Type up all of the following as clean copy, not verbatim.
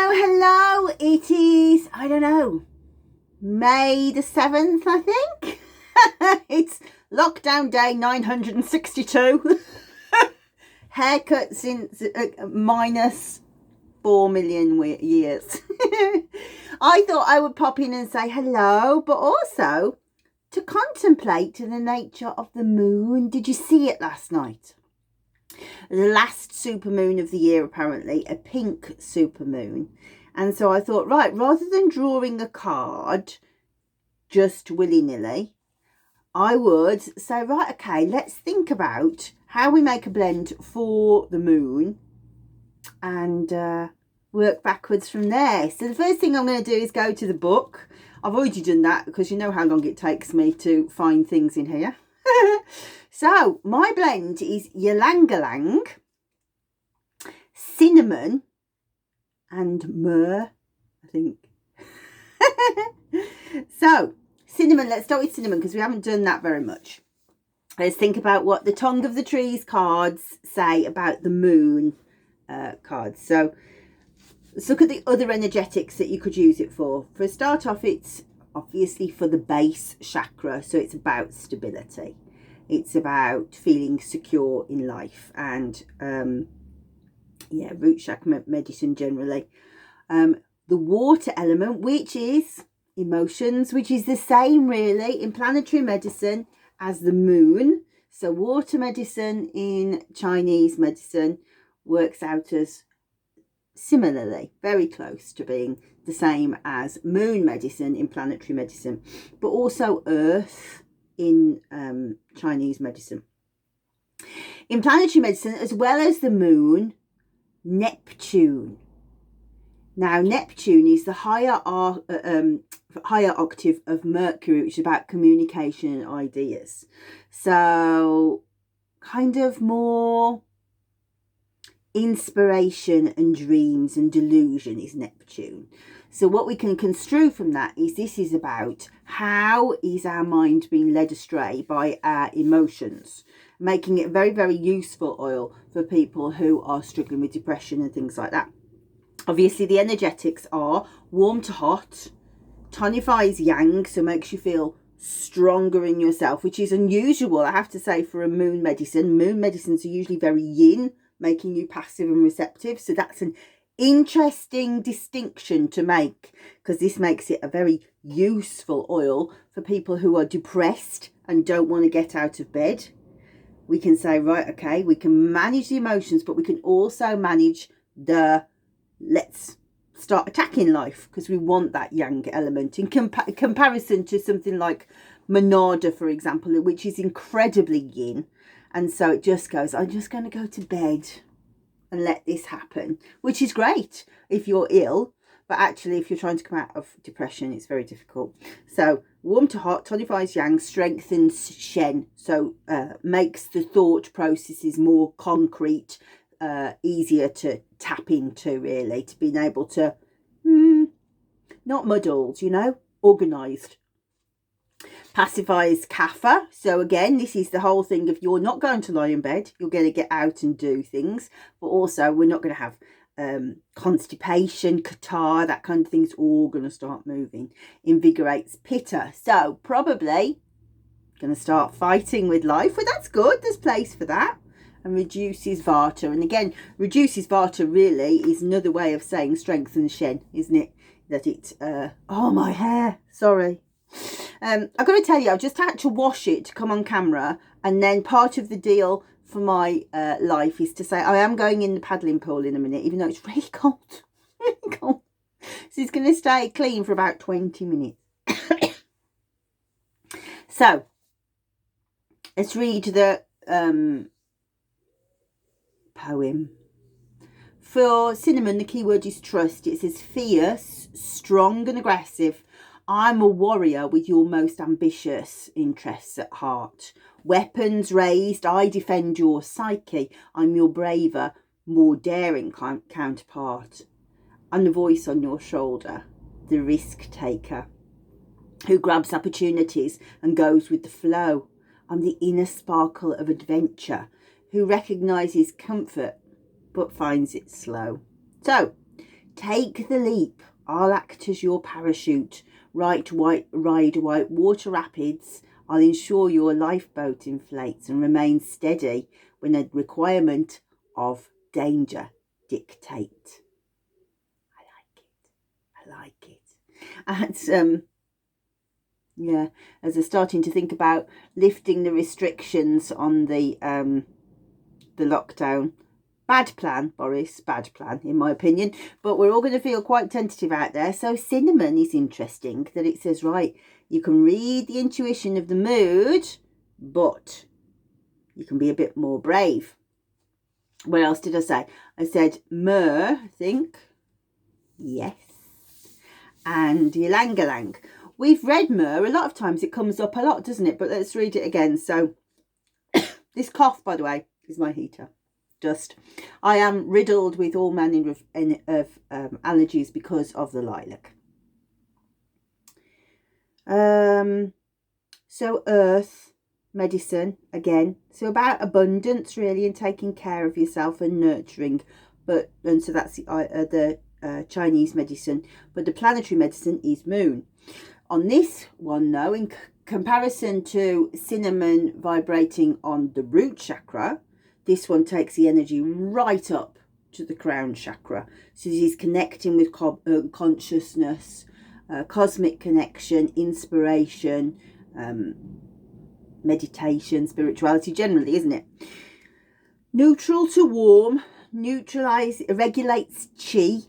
Hello. It is, I don't know, May the 7th, I think. It's lockdown day 962. Haircut since minus 4 million years. I thought I would pop in and say hello, but also to contemplate the nature of the moon. Did you see it last night? The last supermoon of the year, apparently, a pink supermoon. And so I thought, right, rather than drawing a card just willy-nilly, I would say, right, okay, let's think about how we make a blend for the moon and work backwards from there. So the first thing I'm going to do is go to the book. I've already done that because you know how long it takes me to find things in here. So my blend is ylang-ylang, cinnamon and myrrh, I think. So cinnamon, let's start with cinnamon because we haven't done that very much. Let's think about what the Tongue of the Trees cards say about the moon cards. So let's look at the other energetics that you could use it for. For a start off, it's obviously for the base chakra, so it's about stability. It's about feeling secure in life and root chakra medicine generally. The water element, which is emotions, which is the same really in planetary medicine as the moon. So water medicine in Chinese medicine works out as similarly very close to being the same as moon medicine in planetary medicine, but also earth in Chinese medicine. In planetary medicine, as well as the moon, Neptune. Now, Neptune is the higher octave of Mercury, which is about communication and ideas. So, kind of more inspiration and dreams and delusion is Neptune. So what we can construe from that is this is about how is our mind being led astray by our emotions, making it very, very useful oil for people who are struggling with depression and things like that. Obviously, the energetics are warm to hot, tonifies yang, so makes you feel stronger in yourself, which is unusual, I have to say, for a moon medicine. Moon medicines are usually very yin, making you passive and receptive. So that's an interesting distinction to make, because this makes it a very useful oil for people who are depressed and don't want to get out of bed. We can say, right, okay, we can manage the emotions, but we can also manage the let's start attacking life, because we want that yang element in comparison to something like Monada, for example, which is incredibly yin. And so it just goes, I'm just going to go to bed and let this happen, which is great if you're ill, but actually if you're trying to come out of depression, it's very difficult. So warm to hot, tonifies yang, strengthens shen, so makes the thought processes more concrete, easier to tap into, really, to being able to not muddled, organised. Pacifies kapha. So again, this is the whole thing of you're not going to lie in bed, you're going to get out and do things, but also we're not going to have constipation, catarrh, that kind of thing's all going to start moving. Invigorates pitta, so probably going to start fighting with life. Well, that's good, there's place for that. And reduces vata, and again, reduces vata really is another way of saying strengthens shen, isn't it? That it oh, my hair, sorry. I've got to tell you, I've just had to wash it to come on camera, and then part of the deal for my life is to say I am going in the paddling pool in a minute, even though it's really cold. Really cold. So it's going to stay clean for about 20 minutes. So let's read the poem. For cinnamon, the key word is trust. It says fierce, strong and aggressive. I'm a warrior with your most ambitious interests at heart. Weapons raised, I defend your psyche. I'm your braver, more daring counterpart. I'm the voice on your shoulder, the risk taker, who grabs opportunities and goes with the flow. I'm the inner sparkle of adventure, who recognises comfort but finds it slow. So, Take the leap. I'll act as your parachute. Ride white water rapids. I'll ensure your lifeboat inflates and remains steady when a requirement of danger dictate. I like it. And yeah, as I'm starting to think about lifting the restrictions on the lockdown. Bad plan, Boris, bad plan, in my opinion. But we're all going to feel quite tentative out there. So cinnamon is interesting that it says, right, you can read the intuition of the mood, but you can be a bit more brave. What else did I say? I said myrrh, I think. Yes. And ylang-ylang. We've read myrrh. A lot of times it comes up a lot, doesn't it? But let's read it again. So this cough, by the way, is my heater. Dust. I am riddled with all manner of allergies because of the lilac. So earth medicine again. So about abundance really, and taking care of yourself and nurturing. And so that's the Chinese medicine. But the planetary medicine is moon. On this one though, in comparison to cinnamon vibrating on the root chakra, this one takes the energy right up to the crown chakra. So this is connecting with consciousness, cosmic connection, inspiration, meditation, spirituality generally, isn't it? Neutral to warm, regulates chi,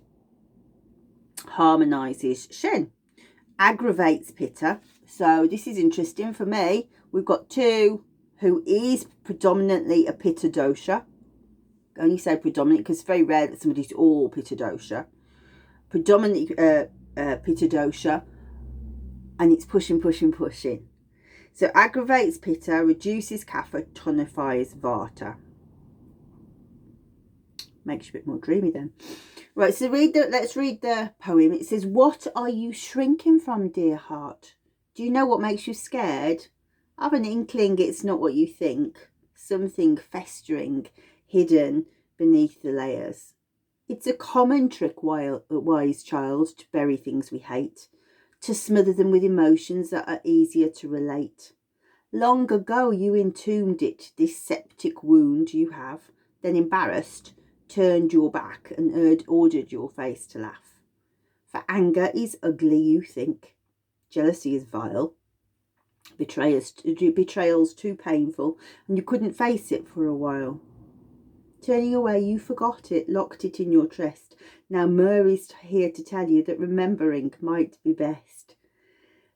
harmonizes shen, aggravates pitta. So this is interesting for me. We've got two who is predominantly a pitta dosha. I only say predominant because it's very rare that somebody's all pitta dosha. Predominantly pitta dosha, and it's pushing. So aggravates pitta, reduces kapha, tonifies vata. Makes you a bit more dreamy then. Right, so let's read the poem. It says, what are you shrinking from, dear heart? Do you know what makes you scared? I have an inkling it's not what you think. Something festering, hidden beneath the layers. It's a common trick, wise child, to bury things we hate, to smother them with emotions that are easier to relate. Long ago you entombed it, this septic wound you have, then embarrassed, turned your back and ordered your face to laugh. For anger is ugly, you think. Jealousy is vile. Betrayal's too painful, and you couldn't face it for a while. Turning away, you forgot it, locked it in your chest. Now myrrh is here to tell you that remembering might be best.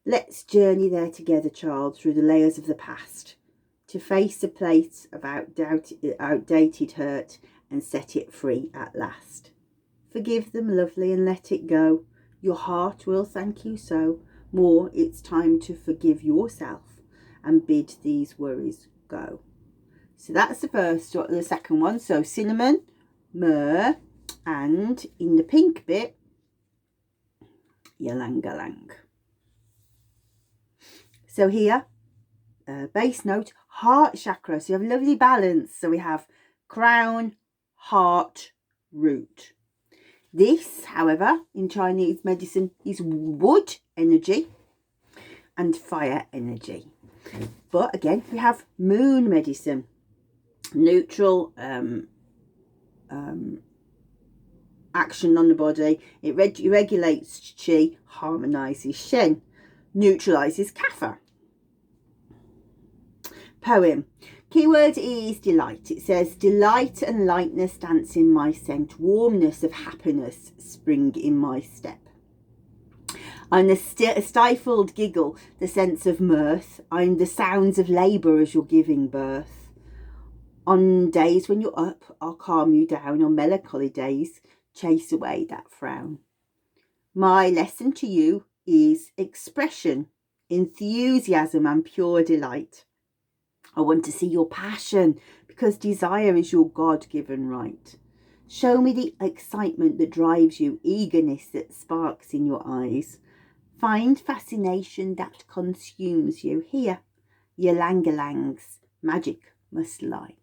Let's journey there together, child, through the layers of the past, to face a place of outdated hurt and set it free at last. Forgive them, lovely, and let it go. Your heart will thank you so. More, it's time to forgive yourself and bid these worries go. So that's the second one. So cinnamon, myrrh, and in the pink bit, ylang-ylang. So here, base note, heart chakra. So you have a lovely balance. So we have crown, heart, root. This, however, in Chinese medicine is wood energy and fire energy. But again, we have moon medicine. Neutral action on the body. It regulates chi, harmonizes shen, neutralizes kapha. Poem. Keyword is delight. It says, delight and lightness dance in my scent, warmness of happiness spring in my step. I'm the stifled giggle, the sense of mirth. I'm the sounds of labour as you're giving birth. On days when you're up, I'll calm you down. On melancholy days, chase away that frown. My lesson to you is expression, enthusiasm and pure delight. I want to see your passion, because desire is your God-given right. Show me the excitement that drives you, eagerness that sparks in your eyes. Find fascination that consumes you. Here, ylang-yalang's magic must lie.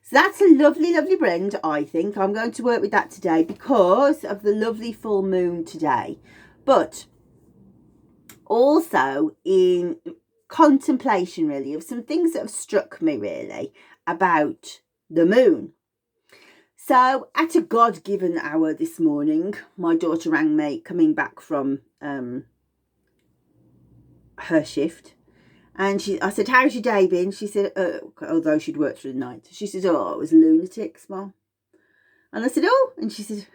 So that's a lovely, lovely blend, I think. I'm going to work with that today because of the lovely full moon today. But also in contemplation, really, of some things that have struck me, really, about the moon. So at a God-given hour this morning, my daughter rang me coming back from her shift. And I said, how's your day been? She said, although she'd worked through the night, she said, oh, it was lunatics, Mum. And I said, oh, and she said,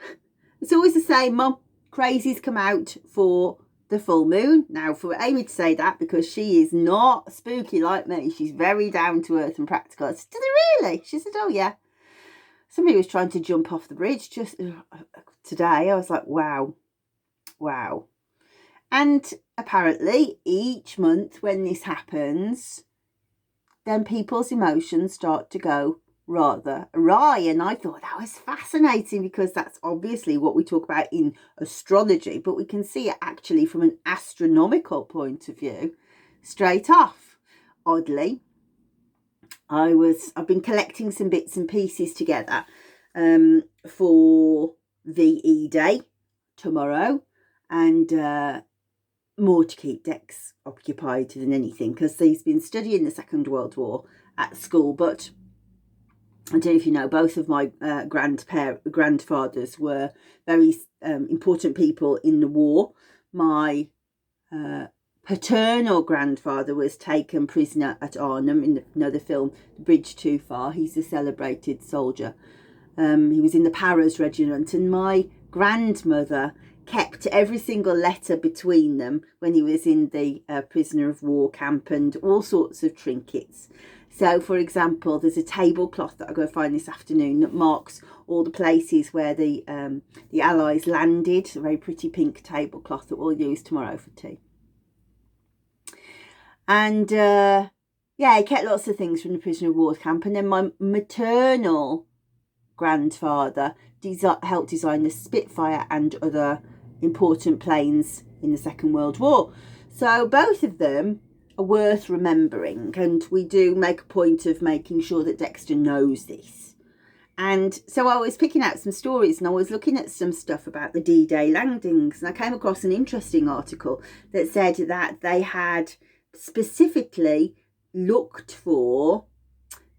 it's always the same, Mum. Crazies come out for the full moon. Now, for Amy to say that, because she is not spooky like me, she's very down to earth and practical. I said, do they really? She said, oh, yeah. Somebody was trying to jump off the bridge just today. I was like, wow. And apparently each month when this happens, then people's emotions start to go rather awry. And I thought that was fascinating because that's obviously what we talk about in astrology, but we can see it actually from an astronomical point of view straight off. Oddly, I've been collecting some bits and pieces together for VE Day tomorrow, and more to keep Dex occupied than anything, because he's been studying the Second World War at school. But I don't know if you know, both of my grandfathers were very important people in the war. My paternal grandfather was taken prisoner at Arnhem in the film The Bridge Too Far. He's a celebrated soldier. He was in the Paras Regiment, and my grandmother kept every single letter between them when he was in the prisoner of war camp, and all sorts of trinkets. So, for example, there's a tablecloth that I'm going to find this afternoon that marks all the places where the Allies landed. A very pretty pink tablecloth that we'll use tomorrow for tea. And yeah, he kept lots of things from the prisoner of war camp. And then my maternal grandfather helped design the Spitfire and other important planes in the Second World War. So both of them are worth remembering, and we do make a point of making sure that Dexter knows this. And so I was picking out some stories, and I was looking at some stuff about the D-Day landings, and I came across an interesting article that said that they had specifically looked for,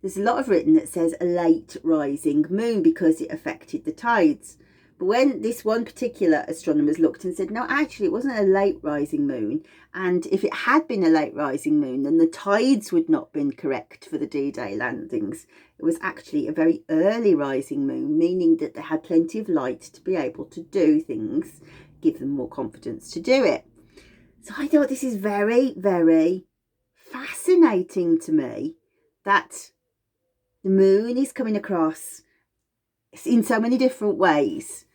there's a lot of written that says a late rising moon because it affected the tides. But when this one particular astronomers looked and said, no, actually, it wasn't a late rising moon. And if it had been a late rising moon, then the tides would not have been correct for the D-Day landings. It was actually a very early rising moon, meaning that they had plenty of light to be able to do things, give them more confidence to do it. So I thought this is very, very fascinating to me, that the moon is coming across in so many different ways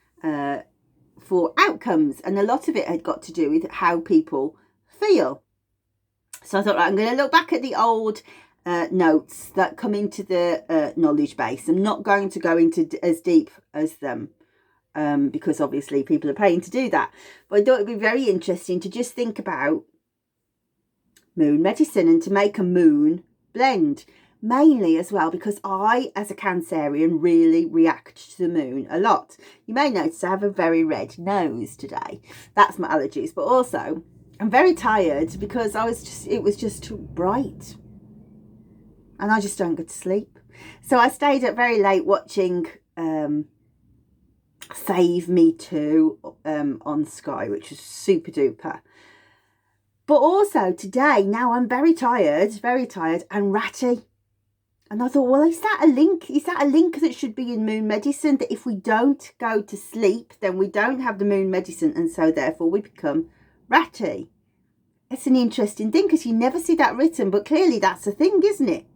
for outcomes, and a lot of it had got to do with how people feel. So I thought, right, I'm going to look back at the old notes that come into the knowledge base. I'm not going to go into as deep as them because obviously people are paying to do that, but I thought it'd be very interesting to just think about moon medicine and to make a moon blend. Mainly as well because I, as a Cancerian, really react to the moon a lot. You may notice I have a very red nose today. That's my allergies. But also, I'm very tired because it was just too bright. And I just don't get to sleep. So I stayed up very late watching Save Me Too on Sky, which was super duper. But also today, now I'm very tired and ratty. And I thought, well, is that a link? Is that a link that should be in moon medicine? That if we don't go to sleep, then we don't have the moon medicine, and so therefore we become ratty. It's an interesting thing because you never see that written, but clearly that's a thing, isn't it?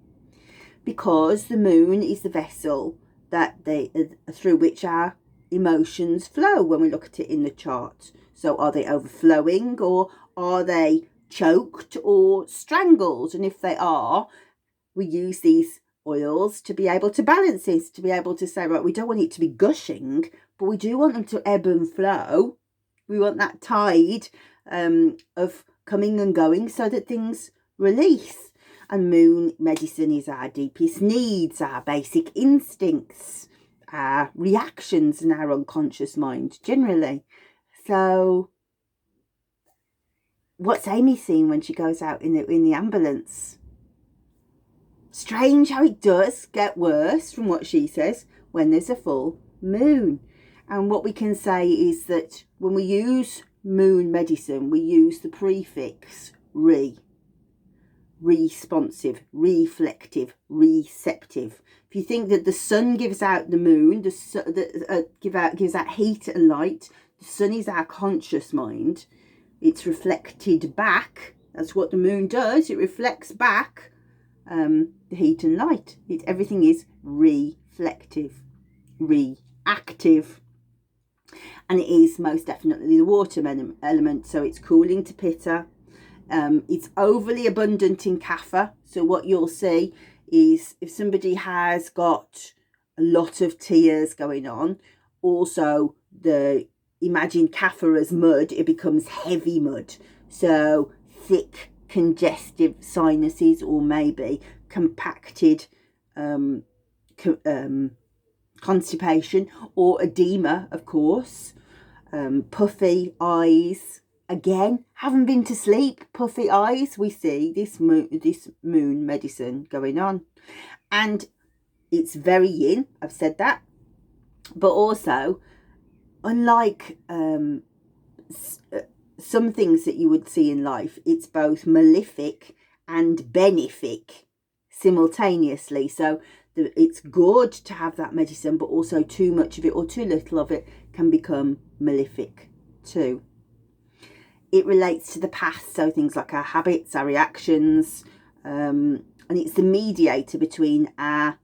Because the moon is the vessel that through which our emotions flow when we look at it in the chart. So are they overflowing, or are they choked or strangled? And if they are, we use these oils to be able to balance this, to be able to say, right, we don't want it to be gushing, but we do want them to ebb and flow. We want that tide of coming and going so that things release. And moon medicine is our deepest needs, our basic instincts, our reactions and our unconscious mind generally. So what's Amy seeing when she goes out in the ambulance? Strange how it does get worse, from what she says, when there's a full moon. And what we can say is that when we use moon medicine, we use the prefix responsive, reflective, receptive. If you think that the sun gives out the moon, gives out heat and light, the sun is our conscious mind. It's reflected back. That's what the moon does. It reflects back the heat and light. Everything is reflective, reactive. And it is most definitely the water element. So it's cooling to pitta. It's overly abundant in kapha. So what you'll see is if somebody has got a lot of tears going on, also imagine kapha as mud, it becomes heavy mud. So thick, congestive sinuses, or maybe compacted constipation, or edema, of course. Puffy eyes. Again, haven't been to sleep, puffy eyes. We see this moon medicine going on. And it's very yin, I've said that. But also, unlike some things that you would see in life, it's both malefic and benefic simultaneously. So it's good to have that medicine, but also too much of it or too little of it can become malefic too. It relates to the past, so things like our habits, our reactions, and it's the mediator between our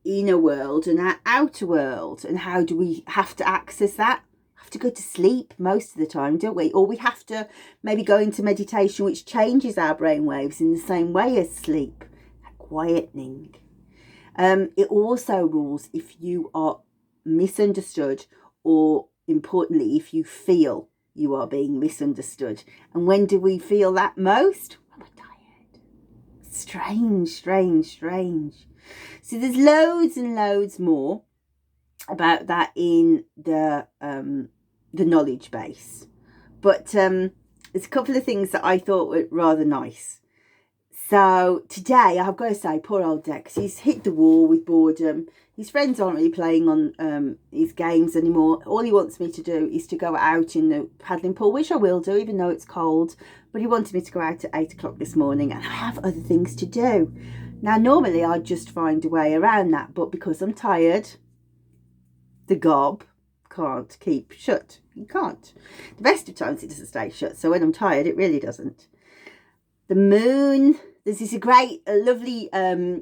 inner world and our outer world. And how do we have to access that? Have to go to sleep most of the time, don't we? Or we have to maybe go into meditation, which changes our brain waves in the same way as sleep, quietening. It also rules if you are misunderstood, or importantly, if you feel you are being misunderstood. And when do we feel that most? When we're tired. Strange. So there's loads and loads more about that in the knowledge base. But there's a couple of things that I thought were rather nice. So today, I've got to say, poor old Dex, he's hit the wall with boredom. His friends aren't really playing on his games anymore. All he wants me to do is to go out in the paddling pool, which I will do, even though it's cold. But he wanted me to go out at 8 o'clock this morning, and I have other things to do. Now, normally I'd just find a way around that, but because I'm tired, the gob can't keep shut. He can't. The best of times it doesn't stay shut, so when I'm tired, it really doesn't. The moon... This is a lovely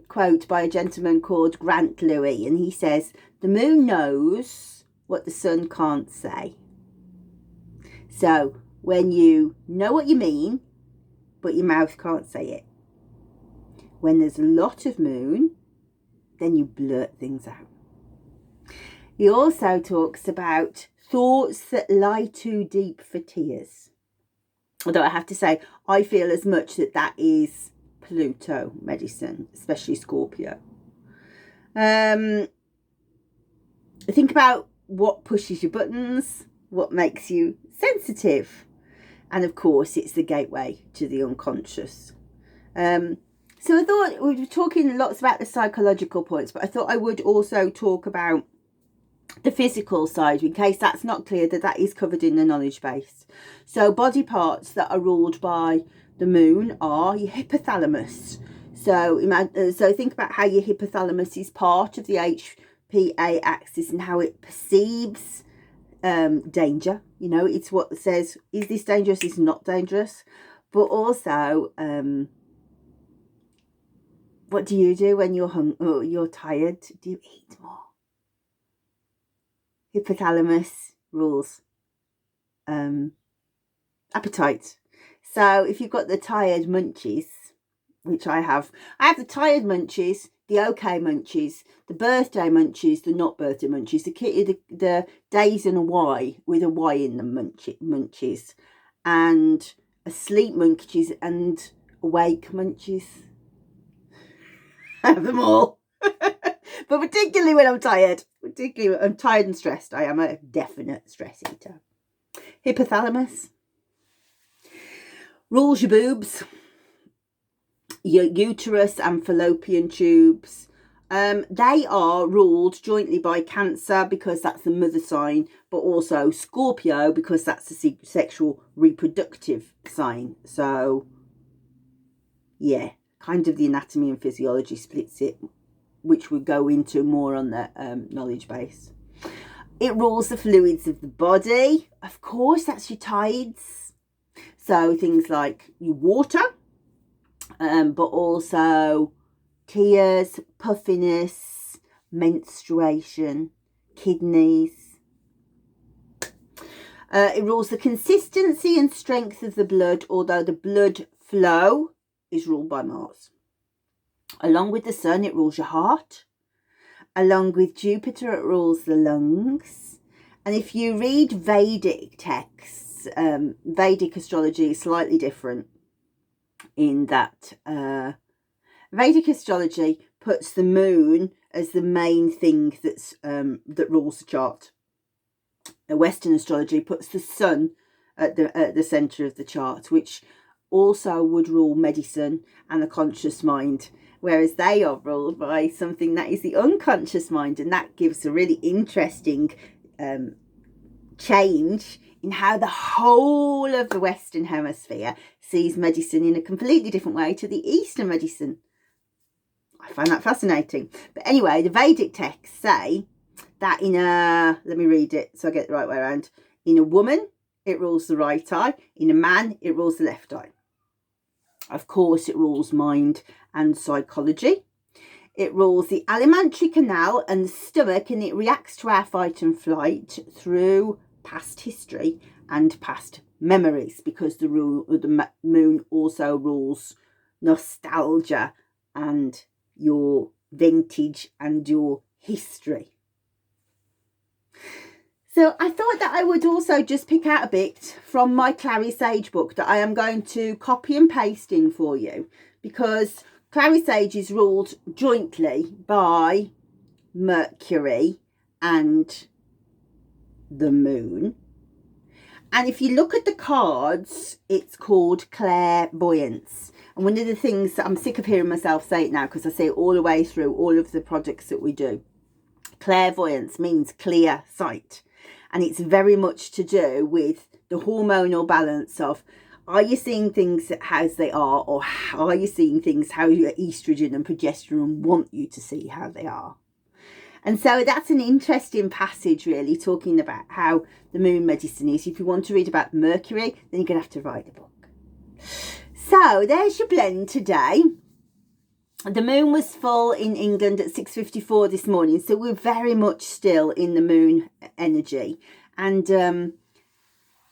quote by a gentleman called Grant Louis, and he says, "The moon knows what the sun can't say." So when you know what you mean, but your mouth can't say it. When there's a lot of moon, then you blurt things out. He also talks about thoughts that lie too deep for tears. Although I have to say, I feel as much that is Pluto medicine, especially Scorpio. Think about what pushes your buttons, what makes you sensitive. And of course, it's the gateway to the unconscious. So I thought we were talking lots about the psychological points, but I thought I would also talk about the physical side, in case that's not clear, that is covered in the knowledge base. So body parts that are ruled by the moon are your hypothalamus. So think about how your hypothalamus is part of the HPA axis and how it perceives danger. You know, it's what says, is this dangerous, is not dangerous. But also, what do you do when you're tired? Do you eat more? Hypothalamus rules appetite. So if you've got the tired munchies, which I have the tired munchies, the okay munchies, the birthday munchies, the not birthday munchies, the days in a Y with a Y in them munchies, and asleep munchies and awake munchies. have them all. But particularly when I'm tired. Particularly when I'm tired and stressed. I am a definite stress eater. Hypothalamus. Rules your boobs. Your uterus and fallopian tubes. They are ruled jointly by Cancer because that's the mother sign, but also Scorpio because that's the sexual reproductive sign. So, yeah, kind of the anatomy and physiology splits it, which we'll go into more on the knowledge base. It rules the fluids of the body. Of course, that's your tides. So things like your water, but also tears, puffiness, menstruation, kidneys. It rules the consistency and strength of the blood, although the blood flow is ruled by Mars. Along with the sun, it rules your heart. Along with Jupiter, it rules the lungs. And if you read Vedic texts, Vedic astrology is slightly different in that Vedic astrology puts the moon as the main thing that's that rules the chart. Western astrology puts the sun at the centre of the chart, which also would rule medicine and the conscious mind, whereas they are ruled by something that is the unconscious mind, and that gives a really interesting change in how the whole of the Western Hemisphere sees medicine in a completely different way to the Eastern medicine. I find that fascinating. But anyway, the Vedic texts say that in a, let me read it so I get the right way around. In a woman, it rules the right eye. In a man, it rules the left eye. Of course, it rules mind and psychology. It rules the alimentary canal and the stomach, and it reacts to our fight and flight through past history and past memories, because the moon also rules nostalgia and your vintage and your history. So I thought that I would also just pick out a bit from my Clary Sage book that I am going to copy and paste in for you, because Clary Sage is ruled jointly by Mercury and the moon. And if you look at the cards, it's called clairvoyance. And one of the things that I'm sick of hearing myself say it now, because I say it all the way through all of the projects that we do. Clairvoyance means clear sight. And it's very much to do with the hormonal balance of, are you seeing things as they are, or are you seeing things how your estrogen and progesterone want you to see how they are? And so that's an interesting passage, really, talking about how the moon medicine is. If you want to read about Mercury, then you're going to have to write the book. So there's your blend today. The moon was full in England at 6:54 this morning, so we're very much still in the moon energy. And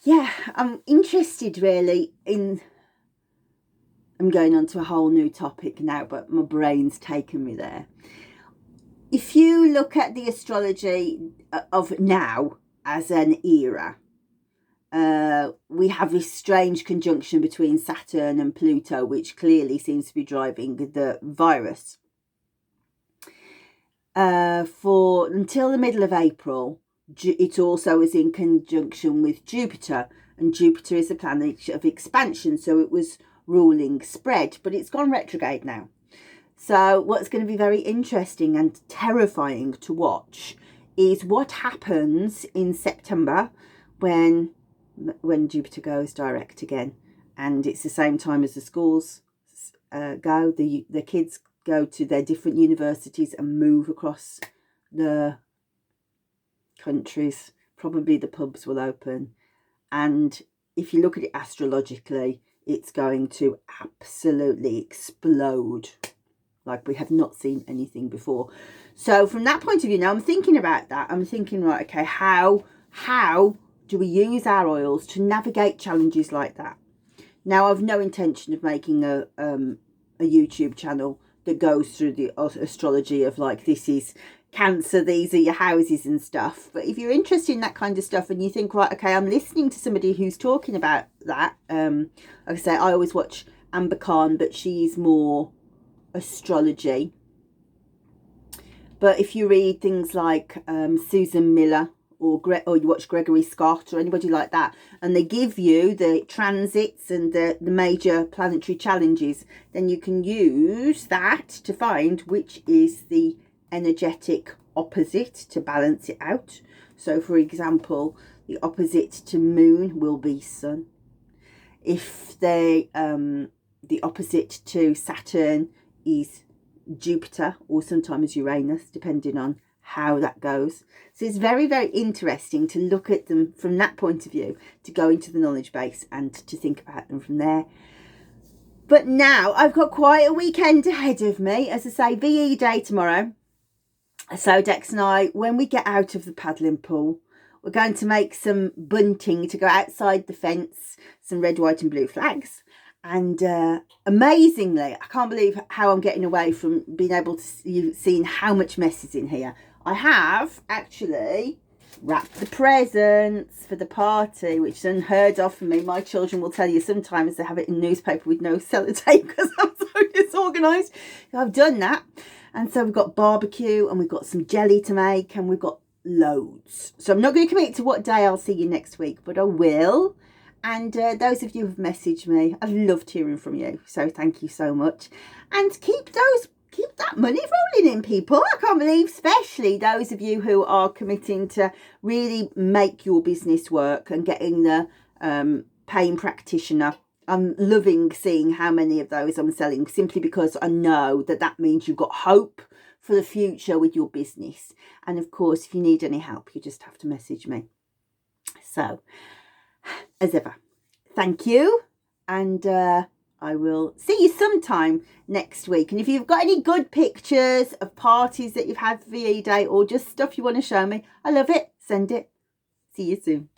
yeah, I'm interested really in, I'm going on to a whole new topic now, but my brain's taken me there. If you look at the astrology of now as an era, we have this strange conjunction between Saturn and Pluto, which clearly seems to be driving the virus. For until the middle of April, it also is in conjunction with Jupiter, and Jupiter is a planet of expansion, so it was ruling spread, but it's gone retrograde now. So what's going to be very interesting and terrifying to watch is what happens in September when Jupiter goes direct again, and it's the same time as the schools go. The kids go to their different universities and move across the countries. Probably the pubs will open, and if you look at it astrologically, it's going to absolutely explode like we have not seen anything before. So from that point of view, now I'm thinking about that. I'm thinking, right, okay, how do we use our oils to navigate challenges like that? Now, I've no intention of making a YouTube channel that goes through the astrology of like, this is Cancer, these are your houses and stuff. But if you're interested in that kind of stuff and you think, right, okay, I'm listening to somebody who's talking about that. Like I say, I always watch Amber Khan, but she's more astrology. But if you read things like Susan Miller, or you watch Gregory Scott or anybody like that, and they give you the transits and the major planetary challenges, then you can use that to find which is the energetic opposite to balance it out. So for example, the opposite to Moon will be Sun. If the opposite to Saturn is Jupiter, or sometimes Uranus, depending on how that goes. So it's very, very interesting to look at them from that point of view, to go into the knowledge base and to think about them from there. But now I've got quite a weekend ahead of me. As I say, VE Day tomorrow. So Dex and I, when we get out of the paddling pool, we're going to make some bunting to go outside the fence, some red, white and blue flags. And amazingly, I can't believe how I'm getting away from being able to seeing how much mess is in here. I have actually wrapped the presents for the party, which is unheard of for me. My children will tell you sometimes they have it in newspaper with no sellotape because I'm so disorganised. So I've done that. And so we've got barbecue and we've got some jelly to make and we've got loads. So I'm not going to commit to what day I'll see you next week, but I will. And those of you who've messaged me, I've loved hearing from you. So thank you so much. And keep that money rolling in, people. I can't believe, especially those of you who are committing to really make your business work and getting the paying practitioner. I'm loving seeing how many of those I'm selling, simply because I know that that means you've got hope for the future with your business. And of course, if you need any help, you just have to message me. So, as ever, thank you, and I will see you sometime next week. And if you've got any good pictures of parties that you've had for VE Day, or just stuff you want to show me, I love it. Send it. See you soon.